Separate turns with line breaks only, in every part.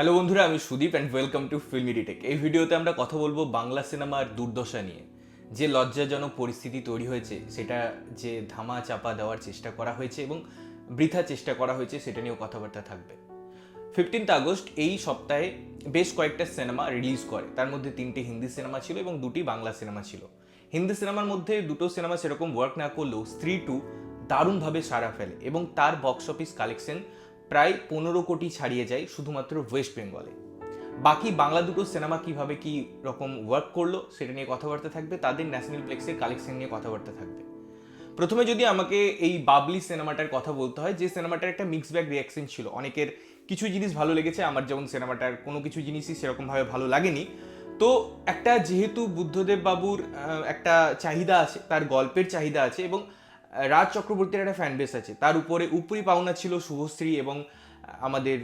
Hello বন্ধুরা, আমি Sudip and welcome to filmy retake. এই ভিডিওতে আমরা কথা বলবো বাংলা সিনেমার দুর্দশা নিয়ে। যে লজ্জাজনক পরিস্থিতি তৈরি হয়েছে, সেটা যে ধামা চাপা দেওয়ার চেষ্টা করা হয়েছে এবং বৃথা চেষ্টা করা হয়েছে, সেটা নিয়েও কথাবার্তা থাকবে। 15 আগস্ট এই সপ্তাহে বেশ কয়েকটা সিনেমা রিলিজ করে। তার মধ্যে 3টে হিন্দি সিনেমা ছিল এবং 2টি বাংলা সিনেমা ছিল। হিন্দি সিনেমার মধ্যে 2টো সিনেমা সেরকম ওয়ার্ক না করলেও স্ত্রী 2 দারুণভাবে সাড়া ফেলে এবং তার বক্স অফিস কালেকশন প্রায় 15 কোটি ছাড়িয়ে যায় শুধুমাত্র ওয়েস্ট বেঙ্গলে। বাকি বাংলা দুটো সিনেমা কিভাবে কি রকম ওয়ার্ক করলো সেটা নিয়ে কথাবার্তা থাকবে, তাদের ন্যাশনাল প্লেক্সের কালেকশন নিয়ে কথাবার্তা থাকবে। প্রথমে যদি আমাকে এই বাবলি সিনেমাটার কথা বলতে হয়, যে সিনেমাটার একটা মিক্স ব্যাগ রিয়াকশন ছিল। অনেকের কিছু জিনিস ভালো লেগেছে, আমার যেমন সিনেমাটার কোনো কিছু জিনিসই সেরকমভাবে ভালো লাগেনি। তো একটা যেহেতু বুদ্ধদেব বাবুর একটা চাহিদা আছে, তার গল্পের চাহিদা আছে এবং রাজ চক্রবর্তীর একটা ফ্যান বেস আছে, তার উপরে উপরি পাওনা ছিল শুভশ্রী এবং আমাদের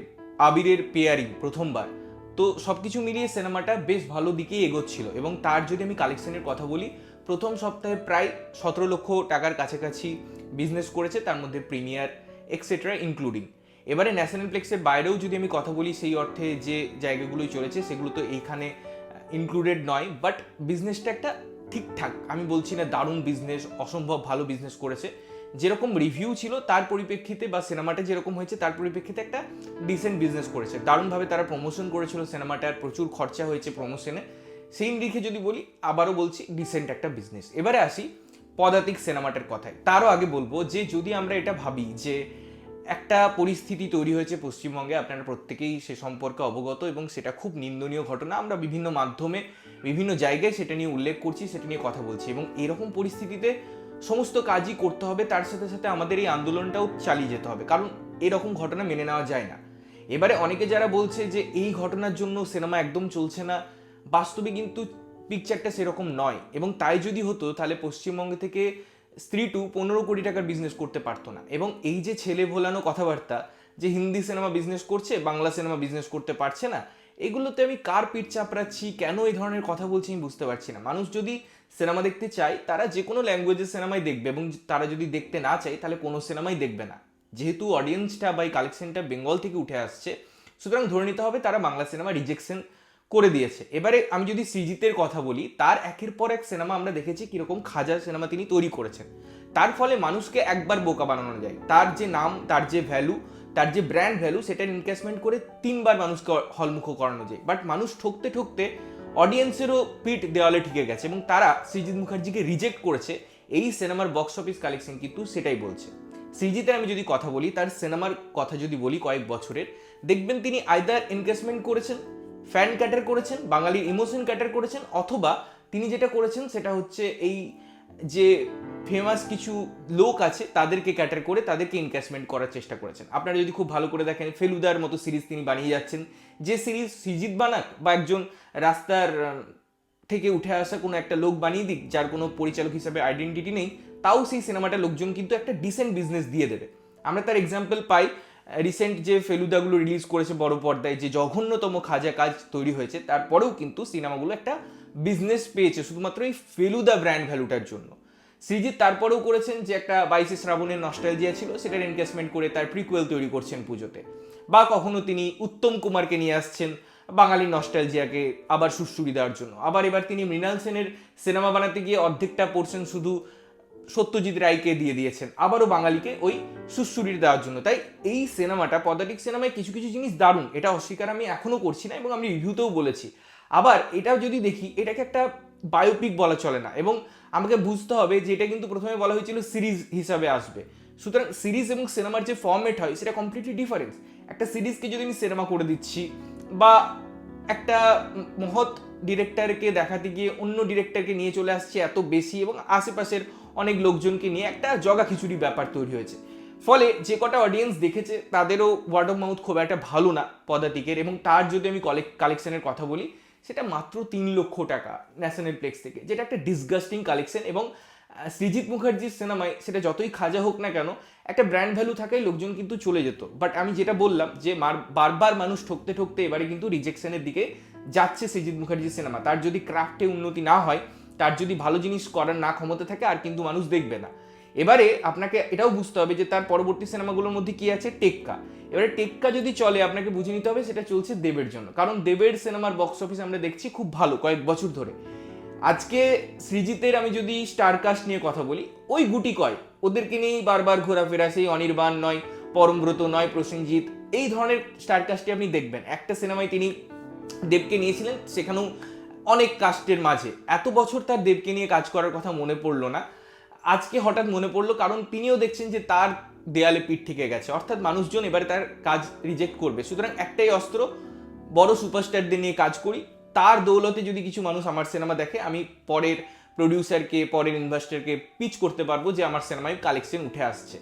আবিরের পেয়ারিং প্রথমবার। তো সব কিছু মিলিয়ে সিনেমাটা বেশ ভালো দিকেই এগোচ্ছিল এবং তার যদি আমি কালেকশনের কথা বলি, প্রথম সপ্তাহে প্রায় 17 লক্ষ টাকার কাছাকাছি বিজনেস করেছে, তার মধ্যে প্রিমিয়ার এক্সেট্রা ইনক্লুডিং। এবারে ন্যাশনাল প্লেক্সের বাইরেও যদি আমি কথা বলি, সেই অর্থে যে জায়গাগুলোই চলেছে সেগুলো তো এইখানে ইনক্লুডেড নয়, বাট বিজনেসটা একটা ঠিকঠাক, আমি বলছি না দারুণ বিজনেস, অসম্ভব ভালো বিজনেস করেছে। যেরকম রিভিউ ছিল তার পরিপ্রেক্ষিতে বা সিনেমাটা যেরকম হয়েছে তার পরিপ্রেক্ষিতে একটা ডিসেন্ট বিজনেস করেছে। দারুণভাবে তারা প্রমোশন করেছিল সিনেমাটার, প্রচুর খরচা হয়েছে প্রমোশনে। সেই দিকে যদি বলি, আবারও বলছি ডিসেন্ট একটা বিজনেস। এবারে আসি পদাতিক সিনেমাটার কথায়। তারও আগে বলবো যে যদি আমরা এটা ভাবি যে একটা পরিস্থিতি তৈরি হয়েছে পশ্চিমবঙ্গে, আপনারা প্রত্যেকেই সে সম্পর্কে অবগত এবং সেটা খুব নিন্দনীয় ঘটনা। আমরা বিভিন্ন মাধ্যমে বিভিন্ন জায়গায় সেটা নিয়ে উল্লেখ করছি, সেটা নিয়ে কথা বলছি এবং এরকম পরিস্থিতিতে সমস্ত কাজই করতে হবে, তার সাথে সাথে আমাদের এই আন্দোলনটাও চালিয়ে যেতে হবে, কারণ এরকম ঘটনা মেনে নেওয়া যায় না। এবারে অনেকে যারা বলছে যে এই ঘটনার জন্য সিনেমা একদম চলছে না, বাস্তবে কিন্তু পিকচারটা সেরকম নয় এবং তাই যদি হতো তাহলে পশ্চিমবঙ্গ থেকে স্ত্রী 2 15 কোটি টাকার বিজনেস করতে পারতো না। এবং এই যে ছেলে ভোলানো কথাবার্তা যে হিন্দি সিনেমা বিজনেস করছে, বাংলা সিনেমা বিজনেস করতে পারছে না, এগুলোতে আমি কার পিঠ চাপড়াচ্ছি, কেন এই ধরনের কথা বলছি আমি বুঝতে পারছি না। মানুষ যদি সিনেমা দেখতে চায় তারা যে কোনো ল্যাঙ্গুয়েজের সিনেমাই দেখবে এবং তারা যদি দেখতে না চায় তাহলে কোনো সিনেমাই দেখবে না। যেহেতু অডিয়েন্সটা বা এই কালেকশনটা বেঙ্গল থেকে উঠে আসছে, সুতরাং ধরে নিতে হবে তারা বাংলা সিনেমা রিজেকশন করে দিয়েছে। এবারে আমি যদি সৃজিতের কথা বলি, তার একের পর এক সিনেমা আমরা দেখেছি কিরকম খাজা সিনেমা তিনি তৈরি করেছেন। তার ফলে মানুষকে একবার বোকা বানানো যায়, তার যে নাম, তার যে ভ্যালু, তার যে ব্র্যান্ড ভ্যালু, সেটার ইনভেস্টমেন্ট করে 3বার মানুষকে হলমুখ করানো যায়। বাট মানুষ ঠকতে ঠকতে অডিয়েন্সেরও পিঠ দেওয়ালে ঠেকে গেছে এবং তারা সৃজিত মুখার্জিকে রিজেক্ট করেছে। এই সিনেমার বক্স অফিস কালেকশন কিন্তু সেটাই বলছে। সৃজিতের আমি যদি কথা বলি, তার সিনেমার কথা যদি বলি কয়েক বছরের, দেখবেন তিনি আইদার এনগেজমেন্ট করেছেন, ফ্যান ক্যাটার করেছেন, বাঙালির ইমোশন ক্যাটার করেছেন, অথবা তিনি যেটা করেছেন সেটা হচ্ছে এই যে ফেমাস কিছু লোক আছে তাদেরকে ক্যাটার করে তাদেরকে এনগেজমেন্ট করার চেষ্টা করেছেন। আপনারা যদি খুব ভালো করে দেখেন, ফেলুদার মতো সিরিজ তিনি বানিয়ে যাচ্ছেন। যে সিরিজ সৃজিত বানাক বা একজন রাস্তার থেকে উঠে আসা কোনো একটা লোক বানিয়ে দিক, যার কোনো পরিচালক হিসাবে আইডেন্টিটি নেই, তাও সেই সিনেমাটা লোকজন কিন্তু একটা ডিসেন্ট বিজনেস দিয়ে দেবে। আমরা তার এক্সাম্পল পাই রিসেন্ট যে ফেলুদাগুলো রিলিজ করেছে বড় পর্দায়, যে জঘন্যতম খাজা কাজ তৈরি হয়েছে, তারপরেও কিন্তু সিনেমাগুলো একটা বিজনেস পেয়েছে শুধুমাত্র এই ফেলুদা ব্র্যান্ড ভ্যালুটার জন্য। সৃজিত তারপরেও করেছেন যে একটা 22 শ্রাবণের নস্টালজিয়া ছিল, সেটার এনগেজমেন্ট করে তার প্রিকুয়েল তৈরি করছেন পুজোতে। বা কখনো তিনি উত্তম কুমারকে নিয়ে আসছেন বাঙালি নস্টালজিয়াকে আবার সুশ্রুতি দেওয়ার জন্য। আবার এবার তিনি মৃণাল সেনের সিনেমা বানাতে গিয়ে অর্ধেকটা পোর্শন শুধু সত্যজিৎ রায়কে দিয়ে দিয়েছেন, আবারও বাঙালিকে ওই সুশ্রুতি দেওয়ার জন্য। তাই এই সিনেমাটা, পদাতিক সিনেমায় কিছু কিছু জিনিস দারুণ, এটা অস্বীকার আমি এখনো করছি না এবং আমি রিভিউতেও বলেছি। আবার এটাও যদি দেখি, এটাকে একটা বায়োপিক বলা চলে না এবং আমাকে বুঝতে হবে যে এটা কিন্তু প্রথমে বলা হয়েছিল সিরিজ হিসাবে আসবে। সুতরাং সিরিজ এবং সিনেমার যে ফর্মেট হয় সেটা কমপ্লিটলি ডিফারেন্স। একটা সিরিজকে যদি আমি সিনেমা করে দিচ্ছি বা একটা মহৎ ডিরেক্টরকে দেখাতে গিয়ে অন্য ডিরেক্টরকে নিয়ে চলে আসছে এত বেশি এবং আশেপাশের অনেক লোকজনকে নিয়ে একটা জগা খিচুড়ি ব্যাপার তৈরি হয়েছে। ফলে যে কটা অডিয়েন্স দেখেছে তাদেরও ওয়ার্ড অফ মাউথ খুব একটা ভালো না পদাতিকের। এবং তার যদি আমি কালেকশনের কথা বলি, সেটা মাত্র 3 লক্ষ টাকা ন্যাশনাল প্লেক্স থেকে, যেটা একটা ডিসগাস্টিং কালেকশন। এবং সৃজিত মুখার্জির সিনেমায় সেটা যতই খাজা হোক না কেন, একটা ব্র্যান্ড ভ্যালু থাকায় লোকজন কিন্তু চলে যেত। বাট আমি যেটা বললাম যে বারবার মানুষ ঠকতে ঠকতে এবারে কিন্তু রিজেকশনের দিকে যাচ্ছে সৃজিত মুখার্জির সিনেমা। তার যদি ক্রাফটে উন্নতি না হয়, তার যদি ভালো জিনিস করার না ক্ষমতা থাকে, আর কিন্তু মানুষ দেখবে না। এবারে আপনাকে এটাও বুঝতে হবে যে তার পরবর্তী সিনেমাগুলোর মধ্যে কি আছে, টেক্কা। এবারে টেক্কা যদি চলে আপনাকে বুঝে নিতে হবে সেটা চলছে দেবের জন্য, কারণ দেবের সিনেমার বক্স অফিস আমরা দেখছি খুব ভালো কয়েক বছর ধরে। আজকে সৃজিতের আমি যদি স্টার কাস্ট নিয়ে কথা বলি, ওই গুটি কয় ওদেরকে নিয়েই বারবার ঘোরাফেরা, সেই অনির্বাণ নয়, পরমব্রত নয়, প্রসেনজিৎ, এই ধরনের স্টার কাস্টে আপনি দেখবেন। একটা সিনেমায় তিনি দেবকে নিয়েছিলেন, সেখানেও অনেক কাস্টের মাঝে এত বছর তার দেবকে নিয়ে কাজ করার কথা মনে পড়লো না, আজকে হঠাৎ মনে পড়লো, কারণ তিনিও দেখছেন যে তার দেয়ালে পিঠ থেকে গেছে, অর্থাৎ মানুষজন এবারে তার কাজ রিজেক্ট করবে। সুতরাং একটাই অস্ত্র, বড় সুপারস্টারদের নিয়ে কাজ করি, তার দৌলতে যদি কিছু মানুষ আমার সিনেমা দেখে, আমি পরের প্রডিউসারকে, পরের ইনভেস্টরকে পিচ করতে পারবো যে আমার সিনেমায় কালেকশন উঠে আসছে।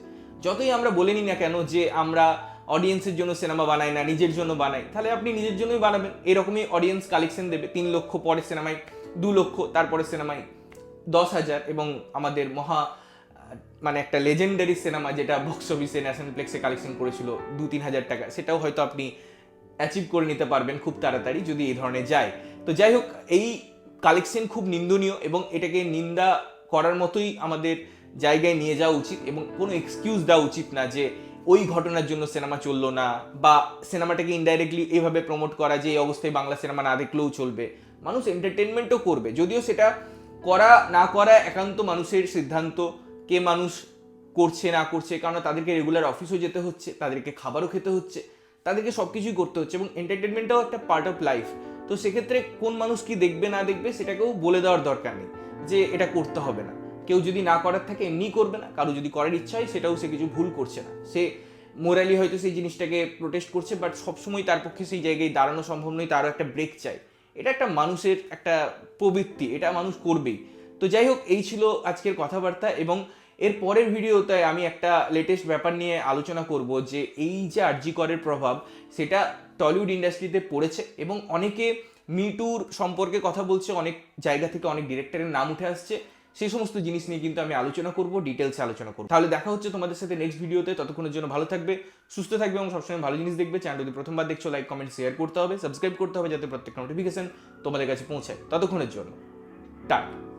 যতই আমরা বলে নিই না কেন যে আমরা অডিয়েন্সের জন্য সিনেমা বানাই না, নিজের জন্য বানাই, তাহলে আপনি নিজের জন্যই বানাবেন, এরকমই অডিয়েন্স কালেকশন দেবে। 3 লক্ষ, পরের সিনেমায় 2 লক্ষ, তারপরের সিনেমায় 10,000, এবং আমাদের মানে একটা লেজেন্ডারি সিনেমা যেটা বক্স অফিসে ন্যাশনাল প্লেক্সে কালেকশন করেছিল 2-3 হাজার টাকা, সেটাও হয়তো আপনি অ্যাচিভ করে নিতে পারবেন খুব তাড়াতাড়ি যদি এই ধরনের যায়। তো যাই হোক, এই কালেকশন খুব নিন্দনীয়, এবং এটাকে নিন্দা করার মতোই আমাদের জায়গায় নিয়ে যাওয়া উচিত, এবং কোনো এক্সকিউজ দেওয়া উচিত না যে ওই ঘটনার জন্য সিনেমা চললো না, বা সিনেমাটাকে ইনডাইরেক্টলি এইভাবে প্রমোট করা যে এই অবস্থায় বাংলা সিনেমা না দেখলেও চলবে। মানুষ এন্টারটেনমেন্টও করবে, যদিও সেটা করা না করা একান্ত মানুষের সিদ্ধান্ত, কে মানুষ করছে না করছে, কারণ তাদেরকে রেগুলার অফিসও যেতে হচ্ছে, তাদেরকে খাবারও খেতে হচ্ছে, তাদেরকে সব কিছুই করতে হচ্ছে, এবং এন্টারটেনমেন্টটাও একটা পার্ট অফ লাইফ। তো সেক্ষেত্রে কোন মানুষ কি দেখবে না দেখবে সেটাকেও বলে দেওয়ার দরকার নেই যে এটা করতে হবে না। কেউ যদি না করার থাকে এমনি করবে না, কারো যদি করার ইচ্ছা হয় সেটাও সে কিছু ভুল করছে না, সে মোরালি হয়তো সেই জিনিসটাকে প্রোটেস্ট করছে, বাট সবসময় তার পক্ষে সেই জায়গায় দাঁড়ানো সম্ভব নয়, তারও একটা ব্রেক চাই। এটা একটা মানুষের একটা প্রবৃত্তি, এটা মানুষ করবেই। তো যাই হোক, এই ছিল আজকের কথাবার্তা, এবং এর পরের ভিডিওতে আমি একটা লেটেস্ট ব্যাপার নিয়ে আলোচনা করব যে এই যে আরজি করের প্রভাব, সেটা টলিউড ইন্ডাস্ট্রিতে পড়েছে, এবং অনেকে মিটুর সম্পর্কে কথা বলছে, অনেক জায়গা থেকে অনেক ডিরেক্টরের নাম উঠে আসছে, সেই সমস্ত জিনিস নিয়ে কিন্তু আমি আলোচনা করব, ডিটেলসে আলোচনা করব। তাহলে দেখা হচ্ছে তোমাদের সাথে নেক্সট ভিডিওতে, ততক্ষণের জন্য ভালো থাকবে, সুস্থ থাকবে, এবং সবসময় ভালো জিনিস দেখবে। চ্যানেল যদি প্রথমবার দেখছো, লাইক, কমেন্ট, শেয়ার করতে হবে, সাবস্ক্রাইব করতে হবে, যাতে প্রত্যেকটা নোটিফিকেশন তোমাদের কাছে পৌঁছায়। ততক্ষণের জন্য টাটা।